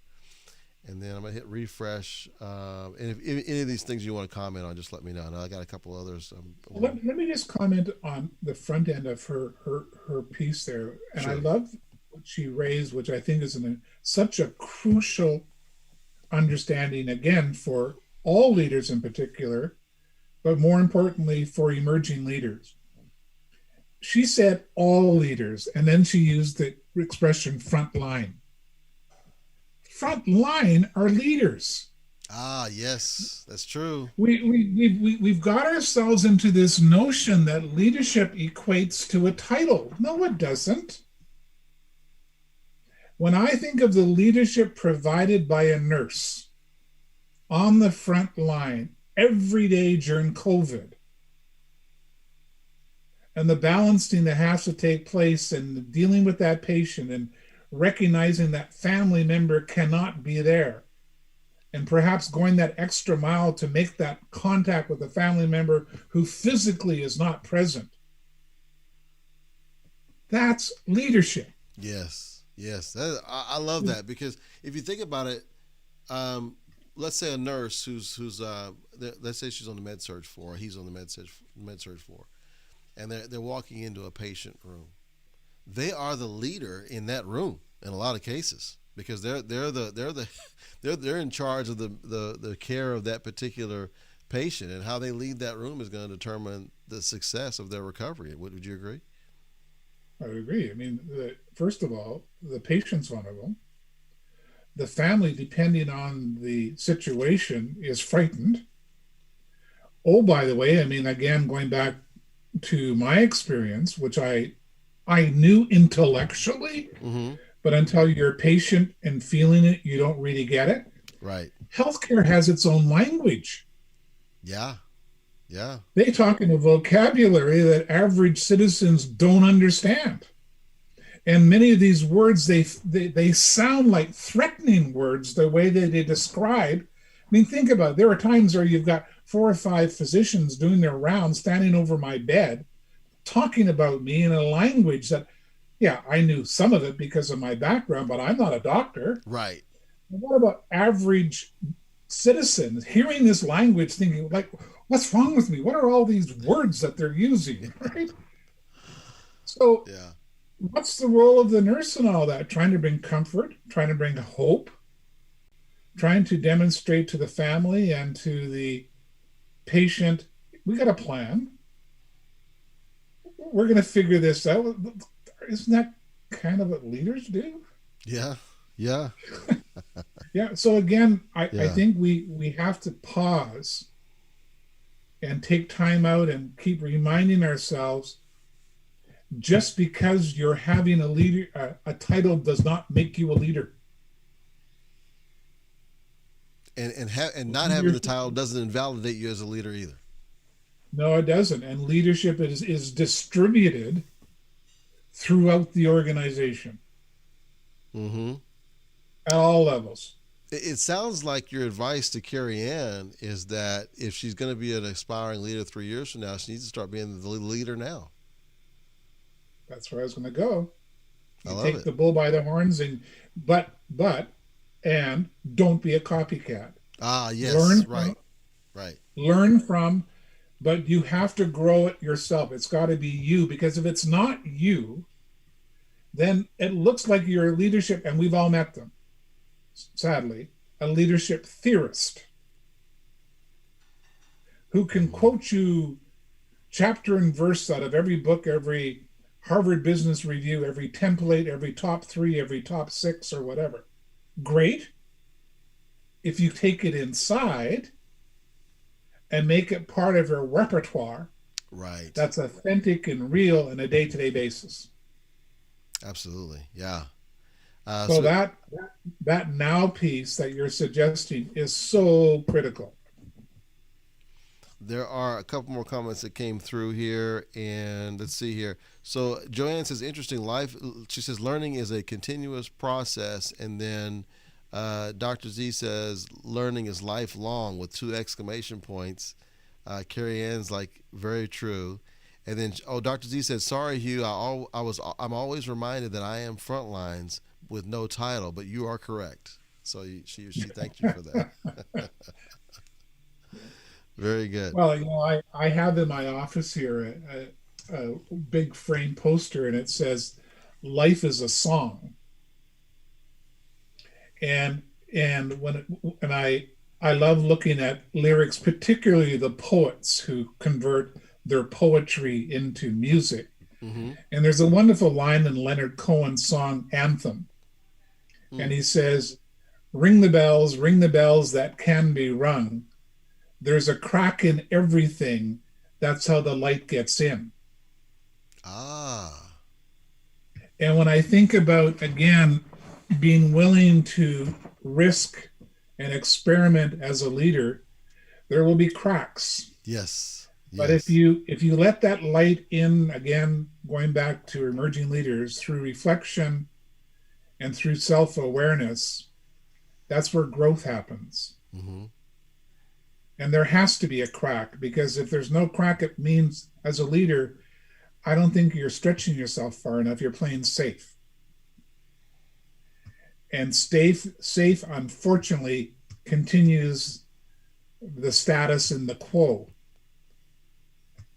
And then I'm going to hit refresh. And if any of these things you want to comment on, just let me know. And I got a couple others. Let me just comment on the front end of her piece there. And sure. I love what she raised, which I think is such a crucial understanding, again, for all leaders in particular, but more importantly, for emerging leaders. She said all leaders, and then she used the expression front line. Front line are leaders. Ah, yes, that's true. We've got ourselves into this notion that leadership equates to a title. No, it doesn't. When I think of the leadership provided by a nurse on the front line every day during COVID, and the balancing that has to take place and dealing with that patient and recognizing that family member cannot be there, and perhaps going that extra mile to make that contact with a family member who physically is not present. That's leadership. Yes. I love that, because if you think about it, let's say a nurse who's let's say she's on the med surg floor, he's on the med surg floor, and they're walking into a patient room. They are the leader in that room in a lot of cases, because they're in charge of the care of that particular patient, and how they lead that room is going to determine the success of their recovery. Would you agree? I would agree. I mean, first of all, the patient's vulnerable. The family, depending on the situation, is frightened. Oh, by the way, I mean, again, going back to my experience, which I knew intellectually, but until you're patient and feeling it, you don't really get it. Right. Healthcare has its own language. Yeah. They talk in a vocabulary that average citizens don't understand. And many of these words, they sound like threatening words, the way that they describe. I mean, think about it. There are times where you've got 4 or 5 physicians doing their rounds, standing over my bed, talking about me in a language that, yeah, I knew some of it because of my background, but I'm not a doctor. Right. What about average citizens hearing this language, thinking, like, what's wrong with me? What are all these words that they're using, right? So yeah. What's the role of the nurse in all that? Trying to bring comfort, trying to bring hope, trying to demonstrate to the family and to the patient, we got a plan. We're going to figure this out. Isn't that kind of what leaders do? Yeah. Yeah. So again, I think we have to pause and take time out and keep reminding ourselves, just because you're having a title does not make you a leader. And not having the title doesn't invalidate you as a leader either. No, it doesn't. And leadership is distributed throughout the organization. At all levels. It sounds like your advice to Carrie Ann is that if she's going to be an aspiring leader 3 years from now, she needs to start being the leader now. That's where I was going to go. You take it. The bull by the horns, but don't be a copycat. Ah, yes, right. Learn from, but you have to grow it yourself. It's got to be you, because if it's not you, then it looks like you're a leadership, and we've all met them, sadly, a leadership theorist who can quote you chapter and verse out of every book, every Harvard Business Review, every template, every top 3, every top 6, or whatever. Great. If you take it inside and make it part of your repertoire, right, that's authentic and real on a day-to-day basis. Absolutely, yeah. So that now piece that you're suggesting is so critical. There are a couple more comments that came through here, and let's see here. So Joanne says, interesting life. She says, learning is a continuous process. And then Dr. Z says, learning is lifelong with 2 exclamation points. Carrie Ann's like, very true. And then, Dr. Z says, sorry, Hugh, I'm always reminded that I am front lines with no title, but you are correct. So she thanked you for that. Very good. Well, I have in my office here a big frame poster, and it says, "Life is a song." And I love looking at lyrics, particularly the poets who convert their poetry into music. Mm-hmm. And there's a wonderful line in Leonard Cohen's song Anthem, and he says, ring the bells that can be rung. There's a crack in everything. That's how the light gets in." Ah. And when I think about, again, being willing to risk and experiment as a leader, there will be cracks. Yes. But if you let that light in, again, going back to emerging leaders, through reflection and through self-awareness, that's where growth happens. Mm-hmm. And there has to be a crack, because if there's no crack, it means as a leader, I don't think you're stretching yourself far enough. You're playing safe. And safe, unfortunately, continues the status in the quo.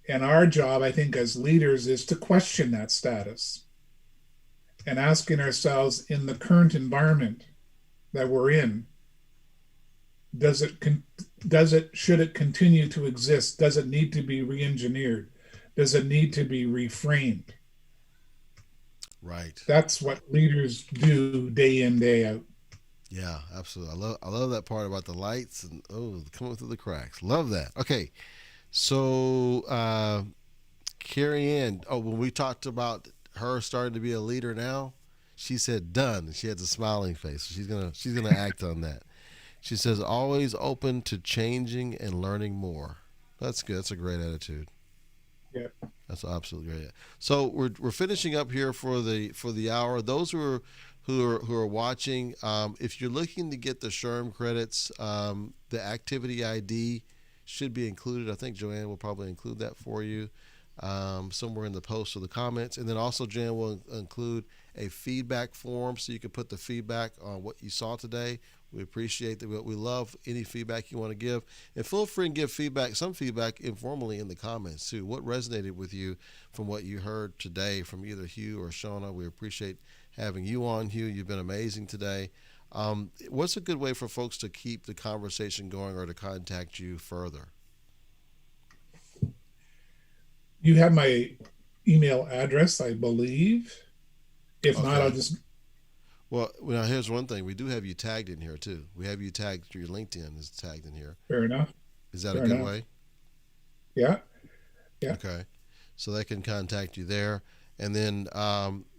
And our job, I think, as leaders is to question that status and asking ourselves, in the current environment that we're in, should it continue to exist? Does it need to be re-engineered? Does it need to be reframed? Right. That's what leaders do day in, day out. Yeah, absolutely. I love that part about the lights and coming through the cracks. Love that. Okay. So Carrie Ann, when we talked about her starting to be a leader now, she said done. She has a smiling face. She's gonna act on that. She says always open to changing and learning more. That's good. That's a great attitude. Yeah. That's absolutely great. So we're finishing up here for the hour. Those who are watching, if you're looking to get the SHRM credits, the activity ID should be included. I think Joanne will probably include that for you somewhere in the post or the comments. And then also Joanne will include a feedback form so you can put the feedback on what you saw today. We appreciate that. We love any feedback you want to give. And feel free and give some feedback informally in the comments too. What resonated with you from what you heard today from either Hugh or Shona? We appreciate having you on, Hugh. You've been amazing today. What's a good way for folks to keep the conversation going or to contact you further? You have my email address, I believe. If not, I'll just... Well, now here's one thing. We do have you tagged in here too. We have you tagged. Your LinkedIn is tagged in here. Fair enough. Is that a good way? Yeah. Okay. So they can contact you there. And then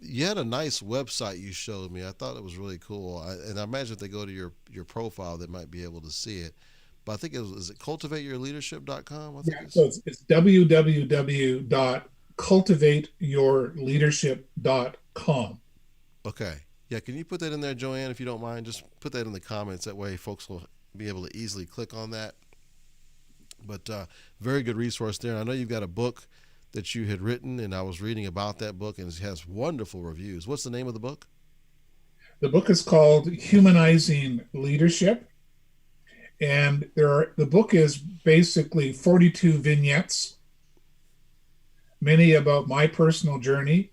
you had a nice website you showed me. I thought it was really cool. And I imagine if they go to your profile, they might be able to see it. But I think is it cultivateyourleadership.com? Yeah, so it's www.cultivateyourleadership.com. Okay. Yeah, can you put that in there, Joanne, if you don't mind? Just put that in the comments. That way folks will be able to easily click on that. But very good resource there. And I know you've got a book that you had written, and I was reading about that book, and it has wonderful reviews. What's the name of the book? The book is called Humanizing Leadership. And the book is basically 42 vignettes, many about my personal journey.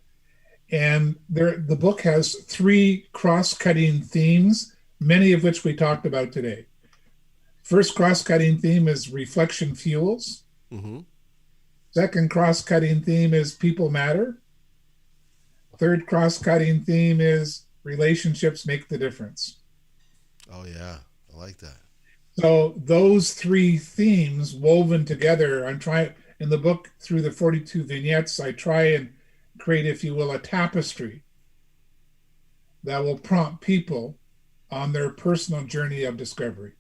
And the book has 3 cross-cutting themes, many of which we talked about today. First cross-cutting theme is reflection fuels. Mm-hmm. Second cross-cutting theme is people matter. Third cross-cutting theme is relationships make the difference. Oh, yeah. I like that. So those 3 themes woven together, I'm trying, in the book, through the 42 vignettes, I try and create, if you will, a tapestry that will prompt people on their personal journey of discovery.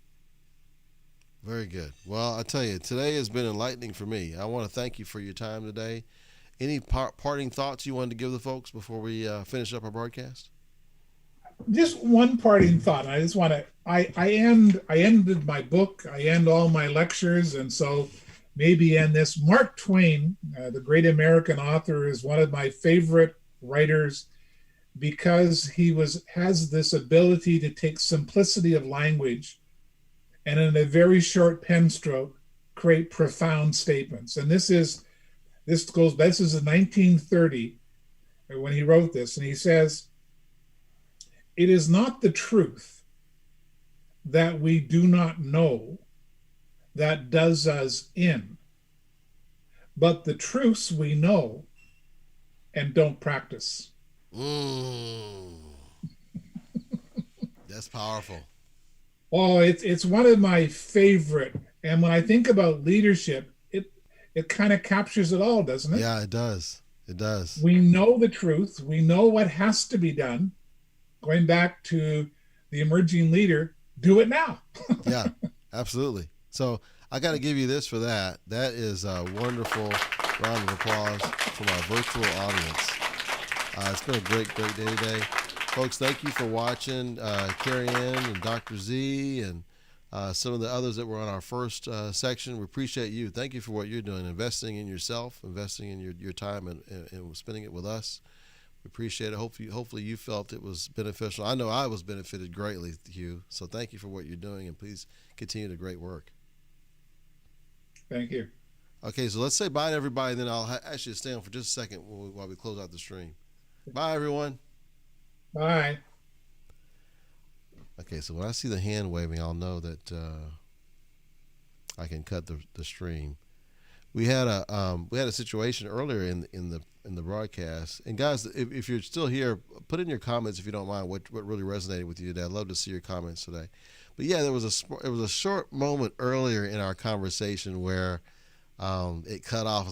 Very good. Well, I tell you, today has been enlightening for me. I want to thank you for your time today. Any parting thoughts you wanted to give the folks before we finish up our broadcast? Just one parting thought. I just want to, I ended my book, I end all my lectures, and so maybe end this. Mark Twain, the great American author, is one of my favorite writers because he has this ability to take simplicity of language and in a very short pen stroke create profound statements. And this is in 1930 when he wrote this, and he says, "It is not the truth that we do not know that does us in, but the truths we know and don't practice." That's powerful. Oh, it's one of my favorite. And when I think about leadership, it kind of captures it all, doesn't it? Yeah, it does. It does. We know the truth. We know what has to be done. Going back to the emerging leader, do it now. Yeah, absolutely. So I got to give you this for that. That is a wonderful round of applause from our virtual audience. It's been a great day today. Folks, thank you for watching Carrie Ann and Dr. Z and some of the others that were on our first section. We appreciate you. Thank you for what you're doing, investing in yourself, investing in your time and spending it with us. We appreciate it. Hopefully you felt it was beneficial. I know I was benefited greatly, Hugh. So thank you for what you're doing, and please continue the great work. Thank you. Okay, so let's say bye to everybody, and then I'll ask you to stay on for just a second while we close out the stream. Bye, everyone. Bye. Okay, so when I see the hand waving, I'll know that I can cut the stream. We had a situation earlier in the broadcast, and guys, if you're still here, put in your comments if you don't mind what really resonated with you today. I'd love to see your comments today. But yeah, it was a short moment earlier in our conversation where it cut off.